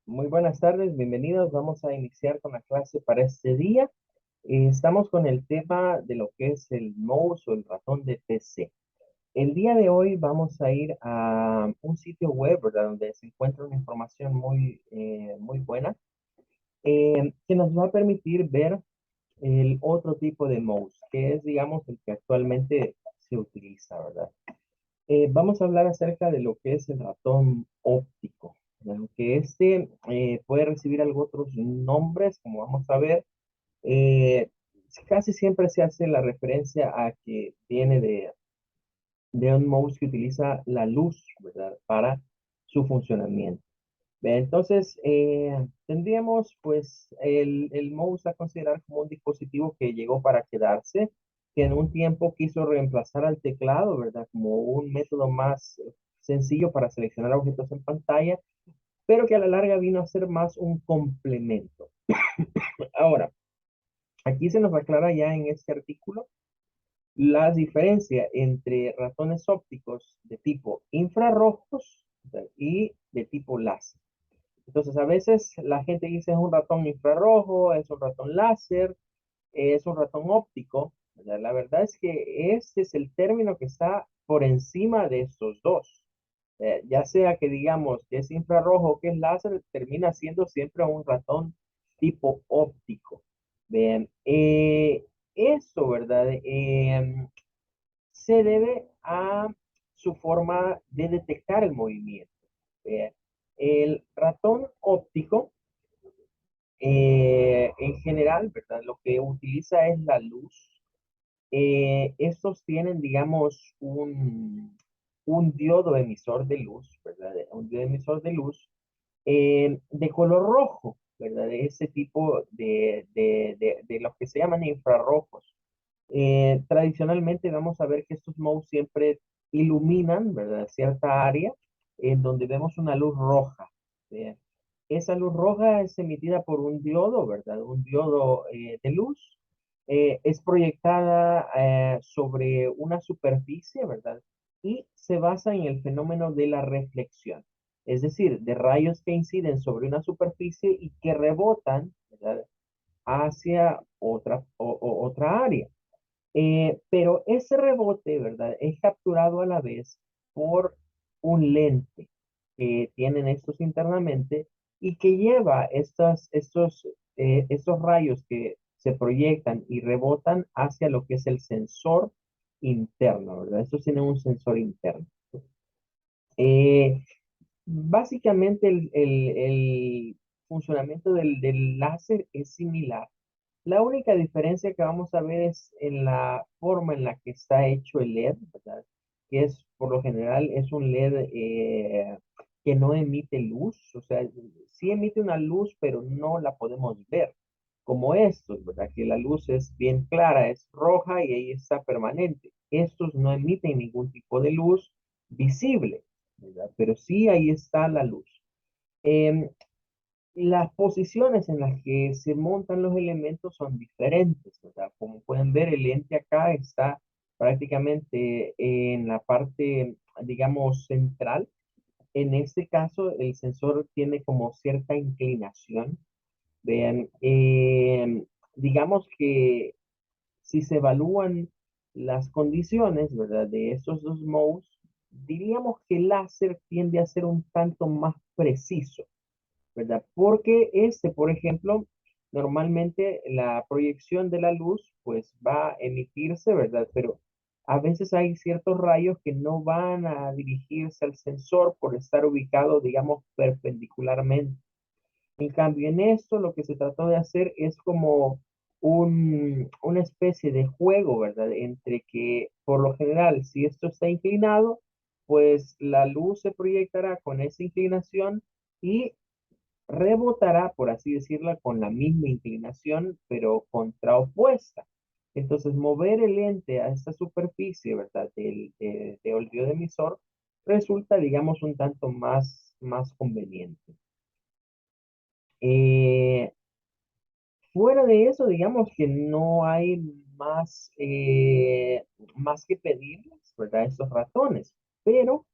Muy buenas tardes, bienvenidos. Vamos a iniciar con la clase para este día. Estamos con el tema de lo que es el mouse o el ratón de PC. El día de hoy vamos a ir a un sitio web, ¿verdad? Donde se encuentra una información muy buena, que nos va a permitir ver el otro tipo de mouse, que es, digamos, el que actualmente se utiliza, ¿verdad? Vamos a hablar acerca de lo que es el ratón óptico, aunque este puede recibir algunos otros nombres, como vamos a ver. eh, Casi siempre se hace la referencia a que viene de un mouse que utiliza la luz, ¿verdad? Para su funcionamiento. Entonces, tendríamos pues el mouse a considerar como un dispositivo que llegó para quedarse, que en un tiempo quiso reemplazar al teclado, ¿verdad? Como un método más sencillo para seleccionar objetos en pantalla, pero que a la larga vino a ser más un complemento. Ahora, aquí se nos aclara ya en este artículo la diferencia entre ratones ópticos de tipo infrarrojos, ¿verdad? Y de tipo láser. Entonces, a veces la gente dice es un ratón infrarrojo, es un ratón láser, es un ratón óptico, ¿verdad? La verdad es que este es el término que está por encima de estos dos. Ya sea que digamos que es infrarrojo o que es láser, termina siendo siempre un ratón tipo óptico. Bien, eso, ¿verdad? Se debe a su forma de detectar el movimiento. Bien, el ratón óptico en general, ¿verdad? Lo que utiliza es la luz. Estos tienen, digamos, un diodo emisor de luz, ¿verdad? Un diodo emisor de luz de color rojo, ¿verdad? De ese tipo de los que se llaman infrarrojos. Tradicionalmente vamos a ver que estos mouse siempre iluminan, ¿verdad? Cierta área en donde vemos una luz roja. ¿Ve? Esa luz roja es emitida por un diodo, ¿verdad? Un diodo de luz. Es proyectada sobre una superficie, ¿verdad? Y se basa en el fenómeno de la reflexión. Es decir, de rayos que inciden sobre una superficie y que rebotan, ¿verdad? Hacia otra área. Pero ese rebote, ¿verdad? Es capturado a la vez por un lente que tienen estos internamente y que lleva estos rayos que se proyectan y rebotan hacia lo que es el sensor interno, ¿verdad? Estos tienen un sensor interno. Eh, Básicamente el funcionamiento del láser es similar. La única diferencia que vamos a ver es en la forma en la que está hecho el LED, ¿verdad? Que es, por lo general, es un LED que no emite luz, o sea, sí emite una luz, pero no la podemos ver, como estos, ¿verdad? Que la luz es bien clara, es roja y ahí está permanente. Estos no emiten ningún tipo de luz visible, ¿verdad? Pero sí ahí está la luz. Em, las posiciones en las que se montan los elementos son diferentes, ¿verdad? Como pueden ver, el lente acá está prácticamente en la parte, digamos, central. En este caso, el sensor tiene como cierta inclinación. Vean, digamos que si se evalúan las condiciones, ¿verdad? De estos dos modes, diríamos que el láser tiende a ser un tanto más preciso, ¿verdad? Porque este, por ejemplo, normalmente la proyección de la luz, pues va a emitirse, ¿verdad? Pero a veces hay ciertos rayos que no van a dirigirse al sensor por estar ubicado, digamos, perpendicularmente. En cambio, en esto lo que se trató de hacer es como una especie de juego, ¿verdad? Entre que, por lo general, si esto está inclinado, pues la luz se proyectará con esa inclinación y rebotará, por así decirlo, con la misma inclinación, pero contraopuesta. Entonces, mover el lente a esta superficie, ¿verdad? Del diodo emisor resulta, digamos, un tanto más conveniente. Eh, Fuera de eso, digamos que no hay más que pedirles, ¿verdad? Estos ratones, pero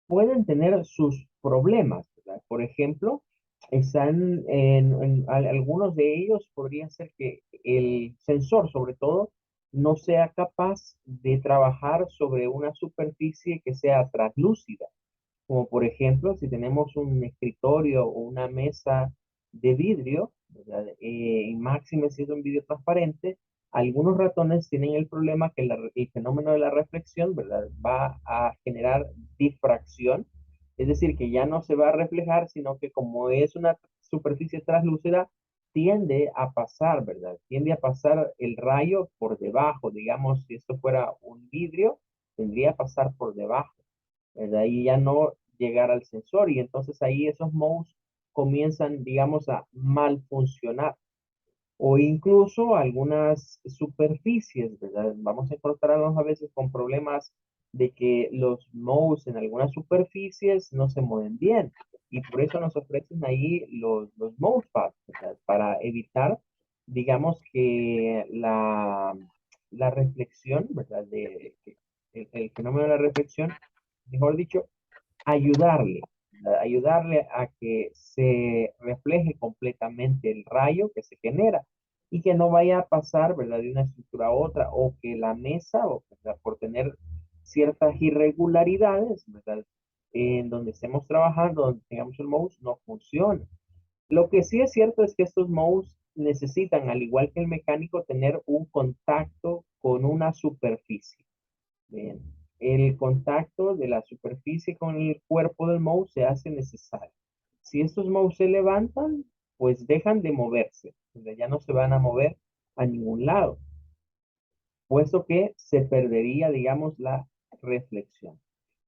pueden tener sus problemas, ¿verdad? Por ejemplo, Están algunos de ellos podría ser que el sensor, sobre todo, no sea capaz de trabajar sobre una superficie que sea translúcida. Como por ejemplo, si tenemos un escritorio o una mesa de vidrio, ¿verdad? Y máxime si es un vidrio transparente, algunos ratones tienen el problema que el fenómeno de la reflexión, ¿verdad? Va a generar difracción, es decir, que ya no se va a reflejar, sino que como es una superficie translúcida, tiende a pasar, ¿verdad? Tiende a pasar el rayo por debajo, digamos, si esto fuera un vidrio, tendría a pasar por debajo. De ahí ya no llegar al sensor y entonces ahí esos mouse comienzan, digamos, a mal funcionar o incluso algunas superficies, ¿verdad? Vamos a encontrarnos a veces con problemas de que los mouse en algunas superficies no se mueven bien y por eso nos ofrecen ahí los mouse pads, ¿verdad? Para evitar, digamos, que la reflexión, ¿verdad? El fenómeno de la reflexión, mejor dicho, ayudarle, ¿verdad? Ayudarle a que se refleje completamente el rayo que se genera y que no vaya a pasar, ¿verdad? De una estructura a otra o que la mesa, o, ¿verdad? Por tener ciertas irregularidades, ¿verdad? En donde estemos trabajando, donde tengamos el mouse, no funciona. Lo que sí es cierto es que estos mouse necesitan, al igual que el mecánico, tener un contacto con una superficie. Bien. El contacto de la superficie con el cuerpo del mouse se hace necesario. Si estos mouse se levantan, pues dejan de moverse, ya no se van a mover a ningún lado, puesto que se perdería, digamos, la reflexión.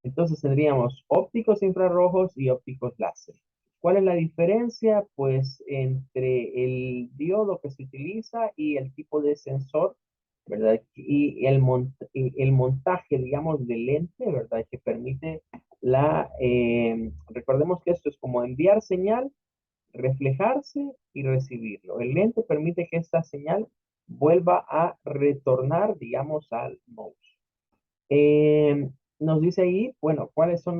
Entonces tendríamos ópticos infrarrojos y ópticos láser. ¿Cuál es la diferencia? Pues entre el diodo que se utiliza y el tipo de sensor, ¿verdad? Y el montaje, digamos, del lente, ¿verdad? Que permite recordemos que esto es como enviar señal, reflejarse y recibirlo. El lente permite que esta señal vuelva a retornar, digamos, al mouse. Nos dice ahí, bueno, cuáles son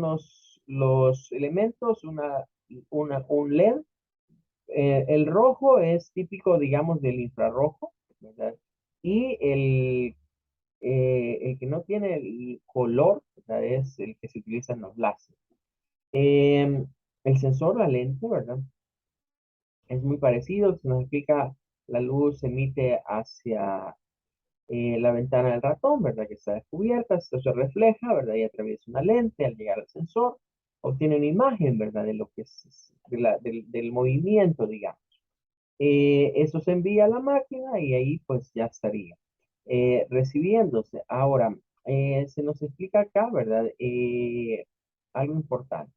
los elementos, un LED. El rojo es típico, digamos, del infrarrojo, ¿verdad? Y el que no tiene el color, ¿verdad? Es el que se utiliza en los láseres. El sensor, la lente, ¿verdad? Es muy parecido, se nos explica, la luz se emite hacia la ventana del ratón, ¿verdad? Que está descubierta, esto se refleja, ¿verdad? Y atraviesa una lente al llegar al sensor, obtiene una imagen, ¿verdad? De lo que es, del movimiento, digamos. Eso se envía a la máquina y ahí pues ya estaría recibiéndose. Ahora, se nos explica acá, ¿verdad? Algo importante.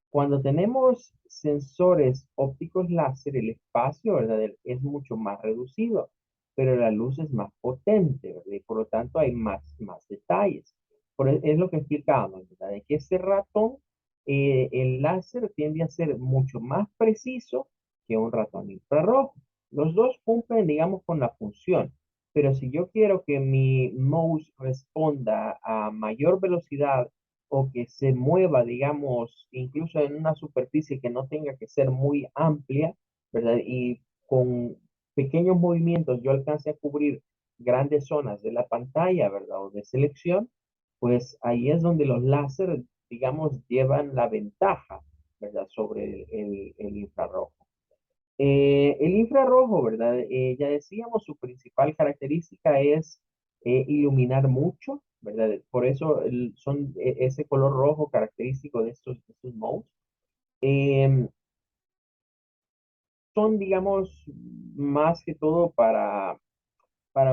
Cuando tenemos sensores ópticos láser, el espacio, ¿verdad? Es mucho más reducido, pero la luz es más potente, ¿verdad? Y por lo tanto hay más detalles. Es lo que explicábamos, ¿verdad? De que ese ratón, el láser tiende a ser mucho más preciso que un ratón infrarrojo. Los dos cumplen, digamos, con la función, pero si yo quiero que mi mouse responda a mayor velocidad o que se mueva, digamos, incluso en una superficie que no tenga que ser muy amplia, ¿verdad? Y con pequeños movimientos yo alcance a cubrir grandes zonas de la pantalla, ¿verdad? O de selección, pues ahí es donde los láser, digamos, llevan la ventaja, ¿verdad? Sobre el infrarrojo. El infrarrojo, ¿verdad? Ya decíamos, su principal característica es iluminar mucho, ¿verdad? Por eso son ese color rojo característico de estos mouse. Em, Son, digamos, más que todo para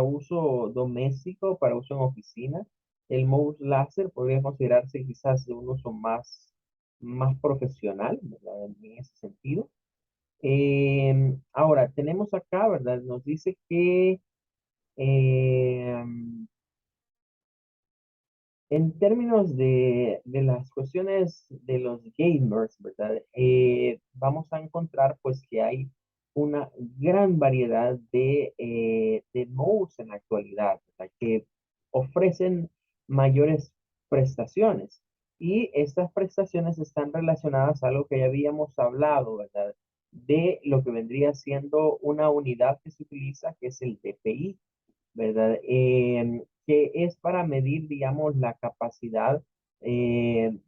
uso doméstico, para uso en oficina. El mouse láser podría considerarse quizás de un uso más profesional, ¿verdad? En ese sentido. Ahora, tenemos acá, ¿verdad? Nos dice que en términos de las cuestiones de los gamers, ¿verdad? Vamos a encontrar pues que hay una gran variedad de modes en la actualidad, ¿verdad? Que ofrecen mayores prestaciones. Y estas prestaciones están relacionadas a algo que ya habíamos hablado, ¿verdad? de lo que vendría siendo una unidad que se utiliza, que es el DPI, ¿verdad? Que es para medir, digamos, la capacidad de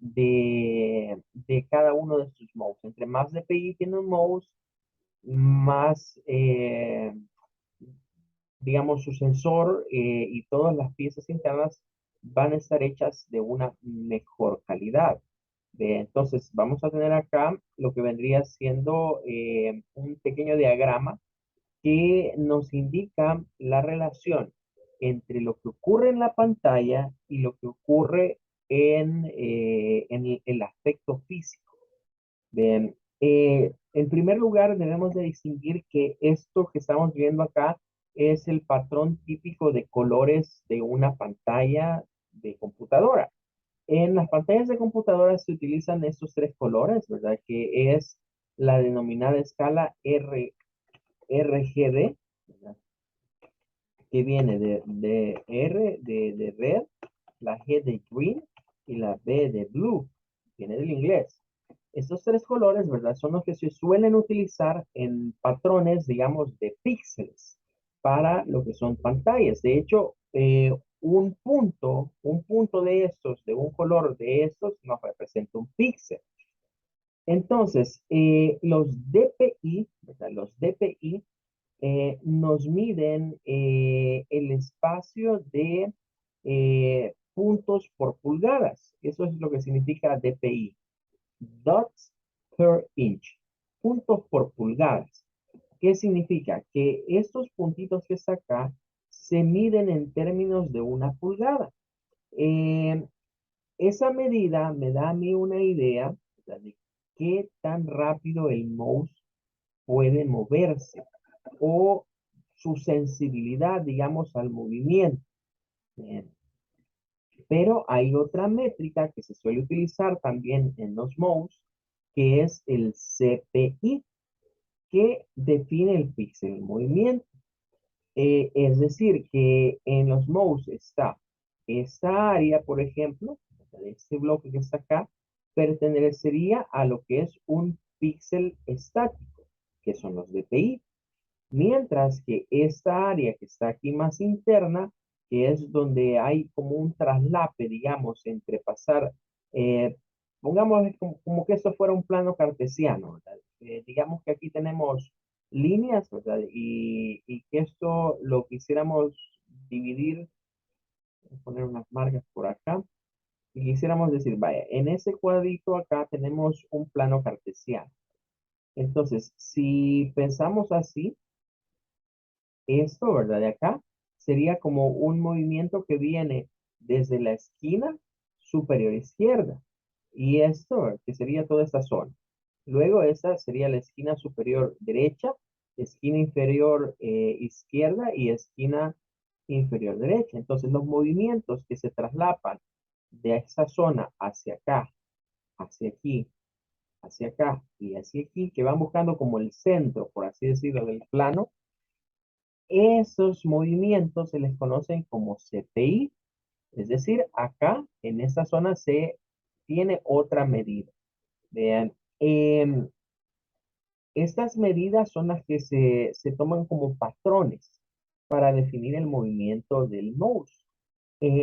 cada uno de sus mouse. Entre más DPI tiene un mouse, más, digamos, su sensor y todas las piezas internas van a estar hechas de una mejor calidad. Entonces, vamos a tener acá lo que vendría siendo un pequeño diagrama que nos indica la relación entre lo que ocurre en la pantalla y lo que ocurre en el aspecto físico. Bien, en primer lugar, debemos de distinguir que esto que estamos viendo acá es el patrón típico de colores de una pantalla de computadora. En las pantallas de computadora se utilizan estos tres colores, ¿verdad? Que es la denominada escala RGB, ¿verdad? Que viene de R de red, la G de green y la B de blue. Viene del inglés. Estos tres colores, ¿verdad? Son los que se suelen utilizar en patrones, digamos, de píxeles para lo que son pantallas. De hecho, un punto de estos, de un color de estos, nos representa un píxel. Entonces, los DPI, ¿verdad? Los DPI nos miden el espacio de puntos por pulgadas. Eso es lo que significa DPI. Dots per inch. Puntos por pulgadas. ¿Qué significa? Que estos puntitos que está acá se miden en términos de una pulgada. Eh, Esa medida me da a mí una idea, ¿verdad?, de qué tan rápido el mouse puede moverse o su sensibilidad, digamos, al movimiento. Bien. Pero hay otra métrica que se suele utilizar también en los mouse, que es el CPI, que define el píxel en movimiento. Es decir, que en los mouse está esta área, por ejemplo, este bloque que está acá, pertenecería a lo que es un píxel estático, que son los DPI. Mientras que esta área que está aquí más interna, que es donde hay como un traslape, digamos, entre pasar, eh, pongamos como que esto fuera un plano cartesiano, ¿verdad? Digamos que aquí tenemos líneas, ¿verdad? Y que esto lo quisiéramos dividir, voy a poner unas marcas por acá, y quisiéramos decir, vaya, en ese cuadrito acá tenemos un plano cartesiano. Entonces, si pensamos así, esto, ¿verdad? De acá sería como un movimiento que viene desde la esquina superior izquierda. Y esto, que sería toda esta zona. Luego esta sería la esquina superior derecha, esquina inferior izquierda y esquina inferior derecha. Entonces los movimientos que se traslapan de esa zona hacia acá, hacia acá y hacia aquí, que van buscando como el centro, por así decirlo, del plano, esos movimientos se les conocen como CPI, es decir, acá en esta zona se tiene otra medida. Vean, estas medidas son las que se toman como patrones para definir el movimiento del mouse.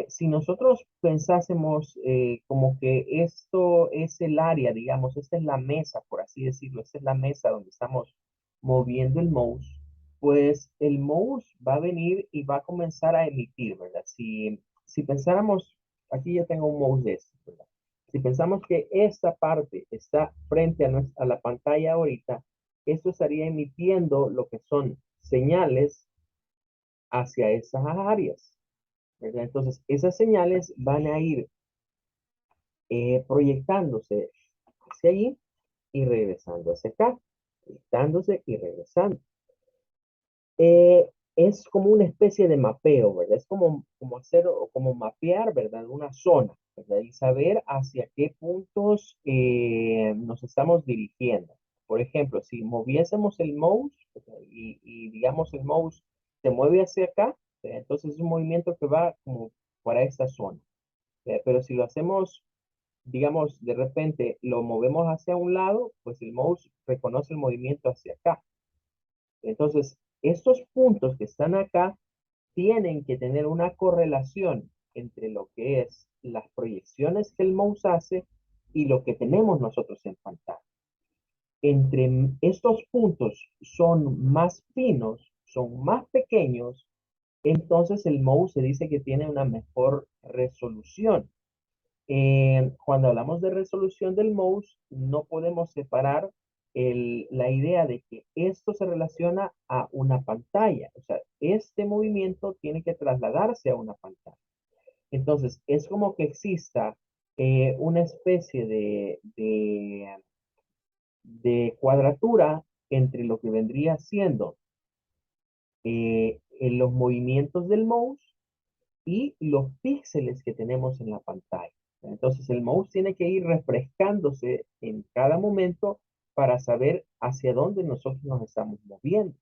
Si nosotros pensásemos como que esto es el área, digamos, esta es la mesa, por así decirlo, esta es la mesa donde estamos moviendo el mouse, pues el mouse va a venir y va a comenzar a emitir, ¿verdad? Si pensáramos, aquí ya tengo un mouse de estos, ¿verdad? Si pensamos que esta parte está frente a la pantalla ahorita, esto estaría emitiendo lo que son señales hacia esas áreas, ¿verdad? Entonces, esas señales van a ir proyectándose hacia allí y regresando hacia acá, proyectándose y regresando. Es como una especie de mapeo, ¿verdad? Es como hacer o como mapear, ¿verdad? Una zona, ¿verdad? Y saber hacia qué puntos nos estamos dirigiendo. Por ejemplo, si moviésemos el mouse, ¿verdad?, y digamos el mouse se mueve hacia acá, ¿verdad?, entonces es un movimiento que va como para esta zona. Pero si lo hacemos digamos, de repente lo movemos hacia un lado, pues el mouse reconoce el movimiento hacia acá. Entonces, estos puntos que están acá tienen que tener una correlación entre lo que es las proyecciones que el mouse hace y lo que tenemos nosotros en pantalla. Entre estos puntos son más finos, son más pequeños, entonces el mouse se dice que tiene una mejor resolución. Cuando hablamos de resolución del mouse, no podemos separar la idea de que esto se relaciona a una pantalla. O sea, este movimiento tiene que trasladarse a una pantalla. Entonces, es como que exista una especie de cuadratura entre lo que vendría siendo en los movimientos del mouse y los píxeles que tenemos en la pantalla. Entonces el mouse tiene que ir refrescándose en cada momento para saber hacia dónde nosotros nos estamos moviendo.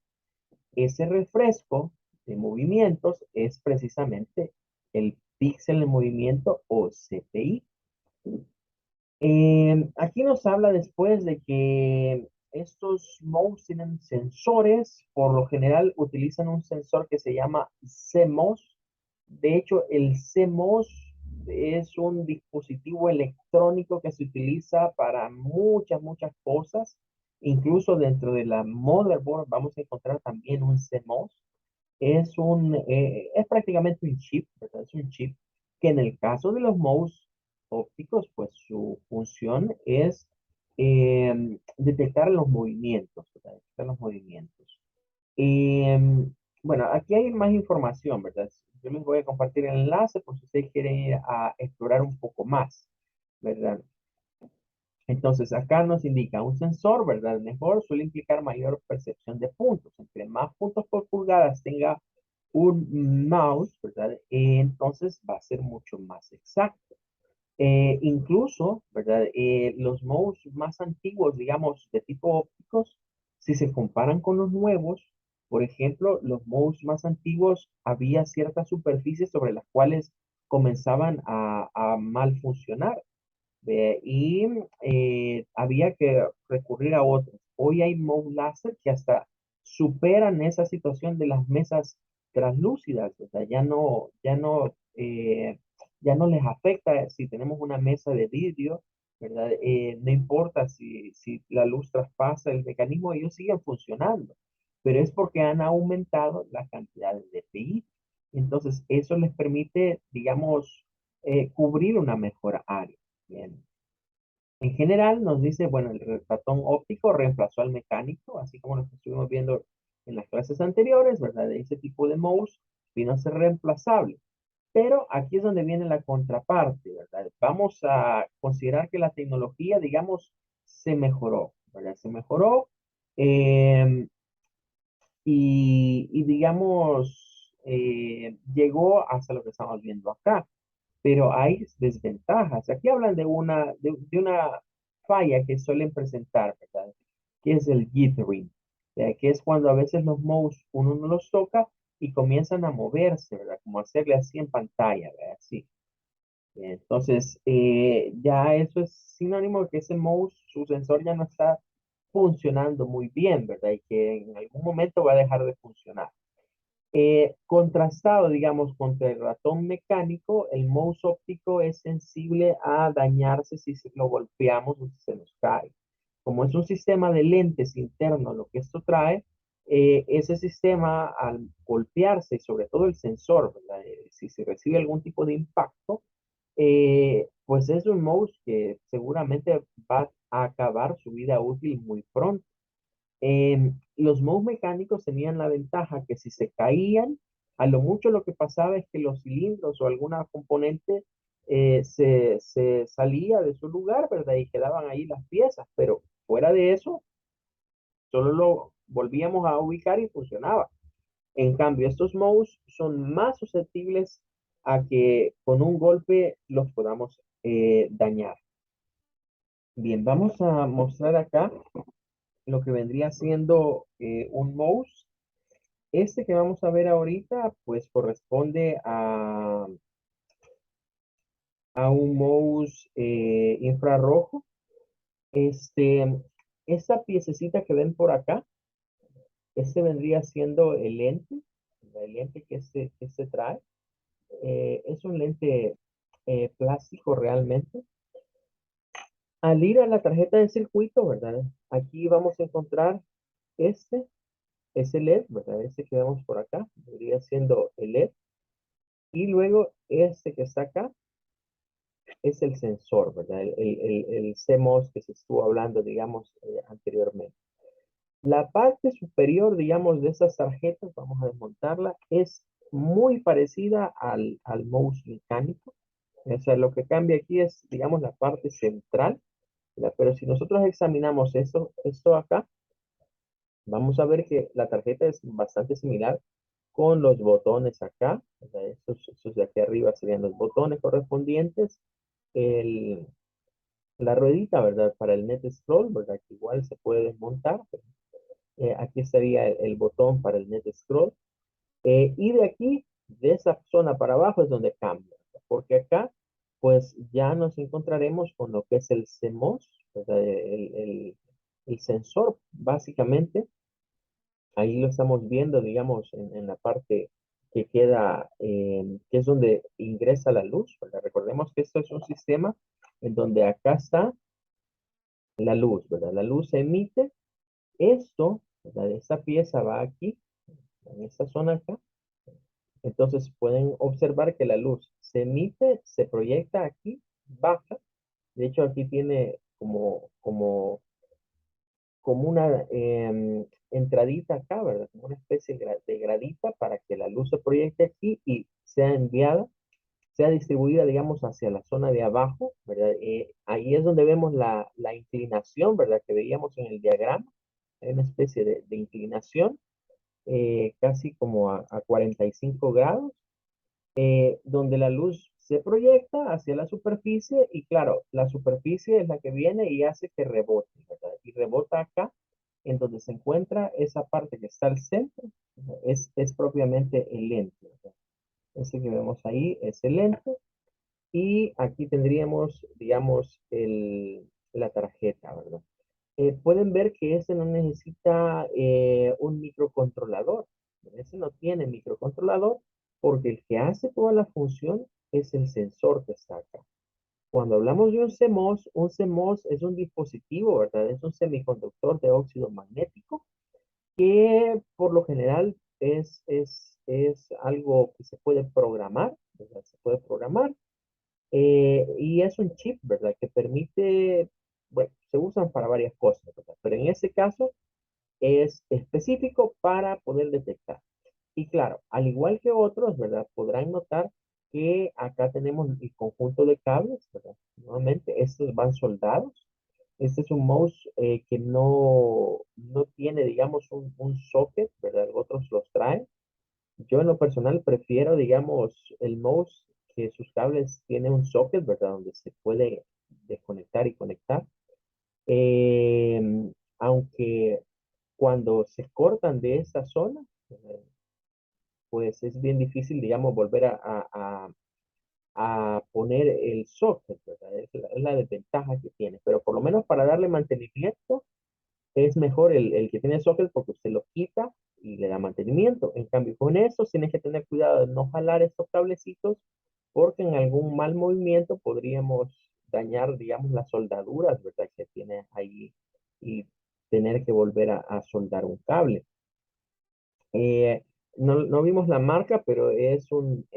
Ese refresco de movimientos es precisamente el píxel en movimiento o CPI. Aquí nos habla después de que estos mouse tienen sensores, por lo general utilizan un sensor que se llama CMOS. De hecho, el CMOS es un dispositivo electrónico que se utiliza para muchas cosas. Incluso dentro de la motherboard vamos a encontrar también un CMOS. Es prácticamente un chip, ¿verdad? Es un chip que en el caso de los mouse ópticos, pues su función es detectar los movimientos, ¿verdad? Detectar los movimientos. Bueno, aquí hay más información, ¿verdad? Yo les voy a compartir el enlace por si ustedes quieren ir a explorar un poco más, ¿verdad? Entonces, acá nos indica un sensor, ¿verdad? Mejor suele implicar mayor percepción de puntos. Entre más puntos por pulgadas tenga un mouse, ¿verdad? Entonces va a ser mucho más exacto. Incluso, ¿verdad? Los mouse más antiguos, digamos, de tipo ópticos, si se comparan con los nuevos, por ejemplo, los mouse más antiguos había ciertas superficies sobre las cuales comenzaban a mal funcionar. Y había que recurrir a otros. Hoy hay mouse láser que hasta superan esa situación de las mesas translúcidas, o sea, ya no les afecta si tenemos una mesa de vidrio, ¿verdad? No importa si la luz traspasa el mecanismo, ellos siguen funcionando, pero es porque han aumentado la cantidad de DPI. Entonces, eso les permite, digamos, cubrir una mejor área. Bien. En general nos dice, bueno, el ratón óptico reemplazó al mecánico, así como lo que estuvimos viendo en las clases anteriores, ¿verdad? Ese tipo de mouse vino a ser reemplazable. Pero aquí es donde viene la contraparte, ¿verdad? Vamos a considerar que la tecnología, digamos, se mejoró, ¿verdad? Se mejoró eh, y digamos, llegó hasta lo que estamos viendo acá, pero hay desventajas. Aquí hablan de una falla que suelen presentar, ¿verdad? Que es el jittering, que es cuando a veces los mouse uno no los toca y comienzan a moverse, ¿verdad? Como hacerle así en pantalla, ¿verdad? Así. Entonces, ya eso es sinónimo de que ese mouse, su sensor ya no está funcionando muy bien, ¿verdad? Y que en algún momento va a dejar de funcionar. Contrastado, digamos, contra el ratón mecánico, el mouse óptico es sensible a dañarse si lo golpeamos o si se nos cae. Como es un sistema de lentes interno, lo que esto trae, ese sistema al golpearse, sobre todo el sensor, ¿verdad? Si se recibe algún tipo de impacto, pues es un mouse que seguramente va a acabar su vida útil muy pronto. Los mouse mecánicos tenían la ventaja que si se caían, a lo mucho lo que pasaba es que los cilindros o alguna componente se salía de su lugar, ¿verdad? Y quedaban ahí las piezas, pero fuera de eso, solo lo volvíamos a ubicar y funcionaba. En cambio, estos mouse son más susceptibles a que con un golpe los podamos dañar. Bien, vamos a mostrar acá lo que vendría siendo un mouse. Este que vamos a ver ahorita, pues corresponde a un mouse infrarrojo. Este, esta piececita que ven por acá, este vendría siendo el lente que se trae. Es un lente plástico realmente. Al ir a la tarjeta de circuito, ¿verdad? Aquí vamos a encontrar este, ese LED, ¿verdad? Este que vemos por acá, vendría siendo el LED. Y luego este que está acá es el sensor, ¿verdad? El CMOS que se estuvo hablando, digamos, anteriormente. La parte superior, digamos, de esas tarjetas, vamos a desmontarla, es muy parecida al mouse mecánico. O sea, lo que cambia aquí es, digamos, la parte central, ¿verdad? Pero si nosotros examinamos esto acá, vamos a ver que la tarjeta es bastante similar con los botones acá, ¿verdad? Estos de aquí arriba serían los botones correspondientes. El, la ruedita, ¿verdad? Para el net scroll, ¿verdad? Que igual se puede desmontar. Aquí estaría el botón para el net scroll. Y de aquí, de esa zona para abajo es donde cambia, ¿verdad? Porque acá, pues ya nos encontraremos con lo que es el CMOS, ¿verdad? El sensor, básicamente. Ahí lo estamos viendo, digamos, en la parte que queda, que es donde ingresa la luz, ¿verdad? Recordemos que esto es un sistema en donde acá está la luz, ¿verdad? La luz se emite, esto, ¿verdad? Esta pieza va aquí, en esta zona acá. Entonces pueden observar que la luz se emite, se proyecta aquí, baja. De hecho, aquí tiene como una entradita acá, ¿verdad? Como una especie de gradita para que la luz se proyecte aquí y sea enviada, sea distribuida, digamos, hacia la zona de abajo, ¿verdad? Ahí es donde vemos la inclinación, ¿verdad? Que veíamos en el diagrama. Hay una especie de inclinación, casi como a 45 grados, donde la luz se proyecta hacia la superficie y claro, la superficie es la que viene y hace que rebote, ¿verdad? Y rebota acá, en donde se encuentra esa parte que está al centro, ¿verdad? Es propiamente el lente, ¿verdad? Ese que vemos ahí es el lente y aquí tendríamos, digamos, la tarjeta, ¿verdad? Pueden ver que ese no necesita un microcontrolador. Ese no tiene microcontrolador porque el que hace toda la función es el sensor que está acá. Cuando hablamos de un CMOS es un dispositivo, ¿verdad? Es un semiconductor de óxido magnético que por lo general es algo que se puede programar, ¿verdad? Se puede programar y es un chip, ¿verdad? Que permite, bueno, se usan para varias cosas, ¿verdad? Pero en este caso es específico para poder detectar. Y claro, al igual que otros, ¿verdad? Podrán notar que acá tenemos el conjunto de cables, ¿verdad? Nuevamente, estos van soldados. Este es un mouse que no tiene, digamos, un socket, ¿verdad? Otros los traen. Yo en lo personal prefiero, digamos, el mouse que sus cables tienen un socket, ¿verdad? Donde se puede desconectar y conectar. Eh, Aunque cuando se cortan de esa zona, pues es bien difícil, digamos, volver a poner el socket, ¿verdad? Es la desventaja que tiene. Pero por lo menos para darle mantenimiento, es mejor el que tiene socket porque usted lo quita y le da mantenimiento. En cambio, con eso tienes que tener cuidado de no jalar estos cablecitos porque en algún mal movimiento podríamos dañar, digamos, las soldaduras, ¿verdad? Que tiene ahí y tener que volver a soldar un cable. Eh, no vimos la marca, pero es un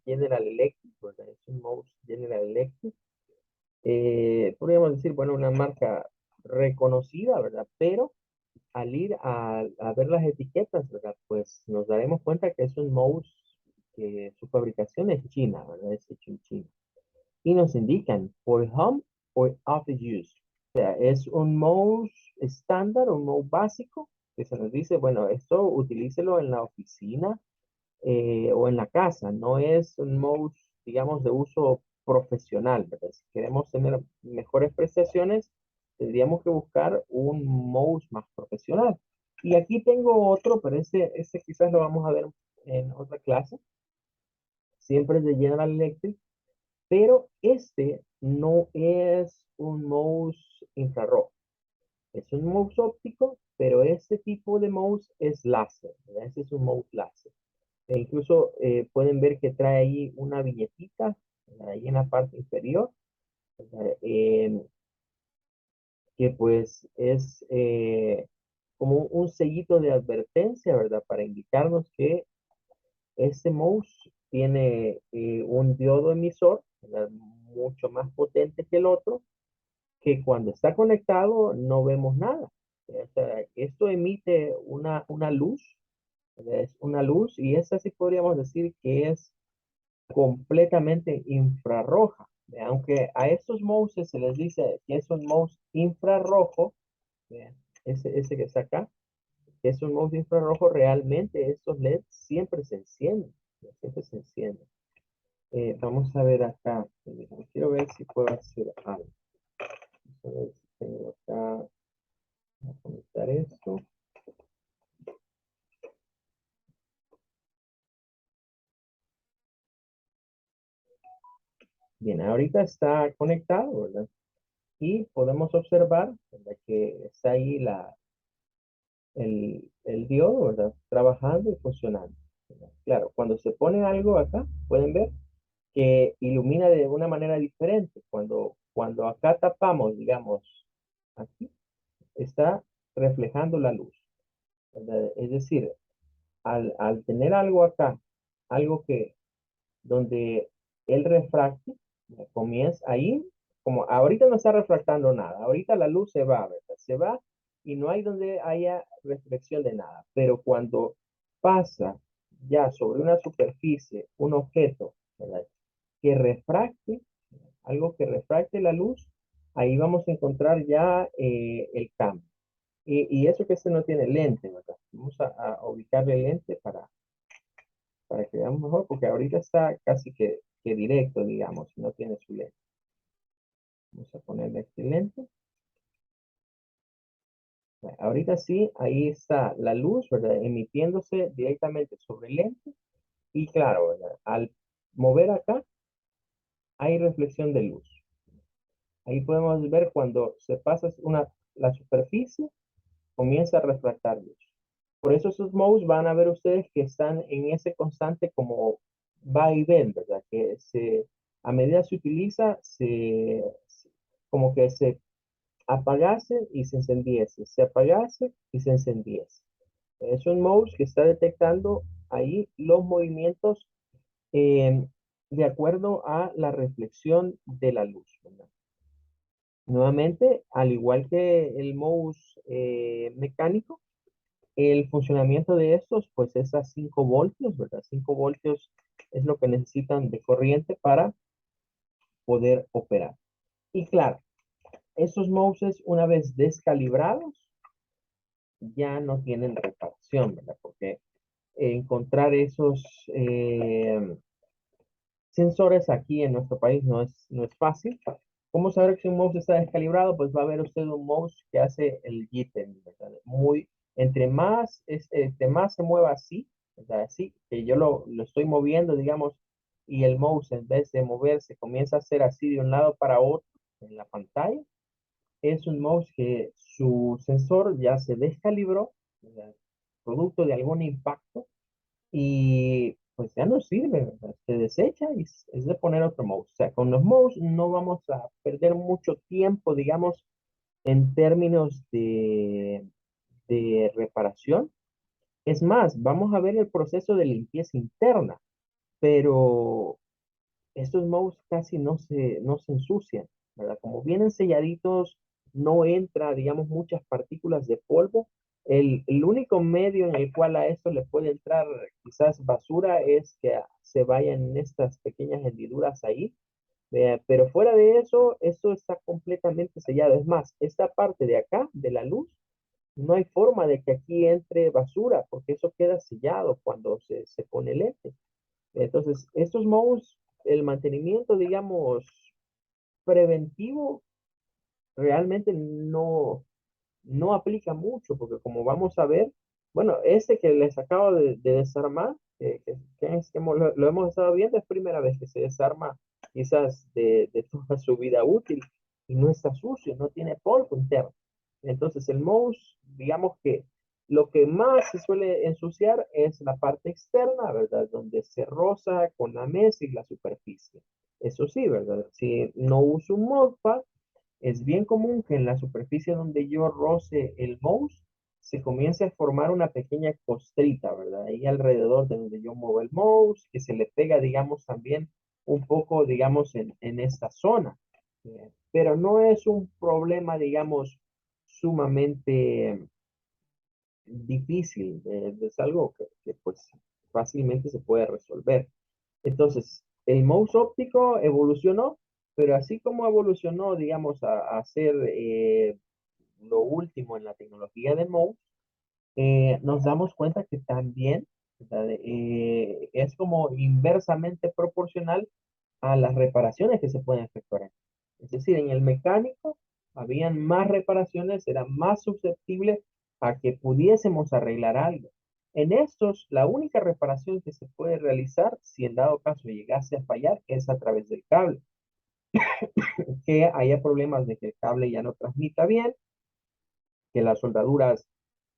General Electric, ¿verdad? Es un mouse General Electric. Podríamos decir, bueno, una marca reconocida, ¿verdad? Pero al ir a ver las etiquetas, ¿verdad? Pues nos daremos cuenta que es un mouse que su fabricación es china, ¿verdad? Es hecho en China. Y nos indican for home or office use. O sea, es un mouse estándar, un mouse básico, que se nos dice, bueno, esto utilícelo en la oficina o en la casa, no es un mouse, digamos, de uso profesional, ¿verdad? Si queremos tener mejores prestaciones, tendríamos que buscar un mouse más profesional. Y aquí tengo otro, pero ese quizás lo vamos a ver en otra clase. Siempre es de General Electric. pero este no es un mouse infrarrojo. Es un mouse óptico, pero este tipo de mouse es láser, ¿verdad? Este es un mouse láser. E incluso pueden ver que trae ahí una viñetita, ¿verdad? Ahí en la parte inferior, ¿verdad? Que pues es como un sellito de advertencia, ¿verdad? Para indicarnos que este mouse tiene un diodo emisor, ¿verdad? Mucho más potente que el otro, que cuando está conectado no vemos nada. O sea, esto emite una luz, ¿verdad? Es una luz y esa sí podríamos decir que es completamente infrarroja. Aunque a estos mouses se les dice que es un mouse infrarrojo, vean, ese que está acá, que es un mouse infrarrojo, realmente estos LEDs siempre se encienden, siempre se encienden. Vamos a ver acá, quiero ver si puedo hacer algo. Vamos a ver si tengo acá, voy a conectar esto. Bien, ahorita está conectado, ¿verdad? Y podemos observar, ¿verdad? Que está ahí el diodo, ¿verdad? Trabajando y funcionando, ¿verdad? Claro, cuando se pone algo acá, pueden ver que ilumina de una manera diferente. Cuando acá tapamos, digamos, aquí, está reflejando la luz, ¿verdad? Es decir, al tener algo acá, algo que donde el refracte comienza ahí, como ahorita no está refractando nada, ahorita la luz se va, ¿verdad? Se va y no hay donde haya reflexión de nada, pero cuando pasa ya sobre una superficie, un objeto, ¿verdad? Que refracte, algo que refracte la luz, ahí vamos a encontrar ya el cambio. Y eso que este no tiene lente, ¿verdad? Vamos a ubicarle lente para que veamos mejor, porque ahorita está casi que directo, digamos, no tiene su lente. Vamos a ponerle este lente. Bueno, ahorita sí, ahí está la luz, ¿verdad? Emitiéndose directamente sobre el lente. Y claro, ¿verdad? Al mover acá, hay reflexión de luz. Ahí podemos ver cuando se pasa la superficie, comienza a refractar luz. Por eso esos mouse van a ver ustedes que están en ese constante como va y ven, ¿verdad? A medida se utiliza, como que se apagase y se encendiese, se apagase y se encendiese. Es un mouse que está detectando ahí los movimientos eh, de acuerdo a la reflexión de la luz, ¿verdad? Nuevamente, al igual que el mouse mecánico, el funcionamiento de estos, pues es a 5 voltios, ¿verdad? 5 voltios es lo que necesitan de corriente para poder operar. Y claro, estos mouses, una vez descalibrados, ya no tienen reparación, ¿verdad? Porque encontrar esos sensores aquí en nuestro país no es fácil. ¿Cómo saber si un mouse está descalibrado? Pues va a ver usted un mouse que hace el jitter, ¿verdad? Entre más se mueva así, ¿verdad? Así, que yo lo estoy moviendo, digamos, y el mouse en vez de moverse comienza a hacer así de un lado para otro en la pantalla, es un mouse que su sensor ya se descalibró, ¿verdad? Producto de algún impacto y pues ya no sirve, ¿verdad? Se desecha y es de poner otro mouse. O sea, con los mouse no vamos a perder mucho tiempo, digamos, en términos de reparación. Es más, vamos a ver el proceso de limpieza interna, pero estos mouse casi no se ensucian, ¿verdad? Como vienen selladitos, no entra, digamos, muchas partículas de polvo. El único medio en el cual a esto le puede entrar quizás basura es que se vayan estas pequeñas hendiduras ahí. Pero fuera de eso, esto está completamente sellado. Es más, esta parte de acá, de la luz, no hay forma de que aquí entre basura, porque eso queda sellado cuando se pone lente. Entonces, estos mouse, el mantenimiento, digamos, preventivo, realmente no aplica mucho, porque como vamos a ver, bueno, este que les acabo de desarmar, que lo hemos estado viendo, es primera vez que se desarma quizás de toda su vida útil y no está sucio, no tiene polvo interno. Entonces el mouse, digamos que lo que más se suele ensuciar es la parte externa, ¿verdad? Donde se roza con la mesa y la superficie. Eso sí, ¿verdad? Si no uso un mousepad, es bien común que en la superficie donde yo roce el mouse se comience a formar una pequeña costrita, ¿verdad? Ahí alrededor de donde yo muevo el mouse, que se le pega, digamos, también un poco, digamos, en esta zona. Pero no es un problema, digamos, sumamente difícil. Es algo pues fácilmente se puede resolver. Entonces, el mouse óptico evolucionó, pero así como evolucionó, digamos, a ser lo último en la tecnología de mouse, nos damos cuenta que también, ¿verdad? Es como inversamente proporcional a las reparaciones que se pueden efectuar. Es decir, en el mecánico habían más reparaciones, era más susceptible a que pudiésemos arreglar algo. En estos, la única reparación que se puede realizar, si en dado caso llegase a fallar, es a través del cable. Que haya problemas de que el cable ya no transmita bien, que las soldaduras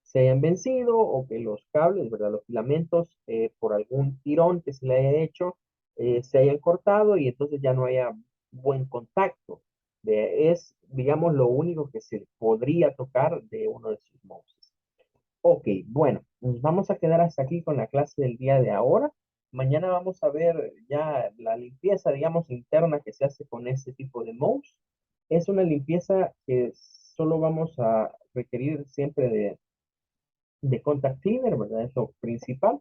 se hayan vencido o que los cables, ¿verdad? Los filamentos, por algún tirón que se le haya hecho, se hayan cortado y entonces ya no haya buen contacto. Es, digamos, lo único que se podría tocar de uno de sus mouses. Ok, bueno, nos vamos a quedar hasta aquí con la clase del día de ahora. Mañana vamos a ver ya la limpieza, digamos, interna que se hace con este tipo de mouse. Es una limpieza que solo vamos a requerir siempre de contact cleaner, ¿verdad? Es lo principal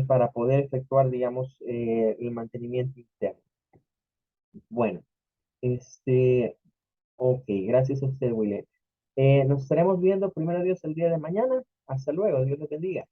para poder efectuar, digamos, el mantenimiento interno. Bueno, este, ok, gracias a usted, William. Nos estaremos viendo, primero Dios, el día de mañana. Hasta luego, Dios les bendiga.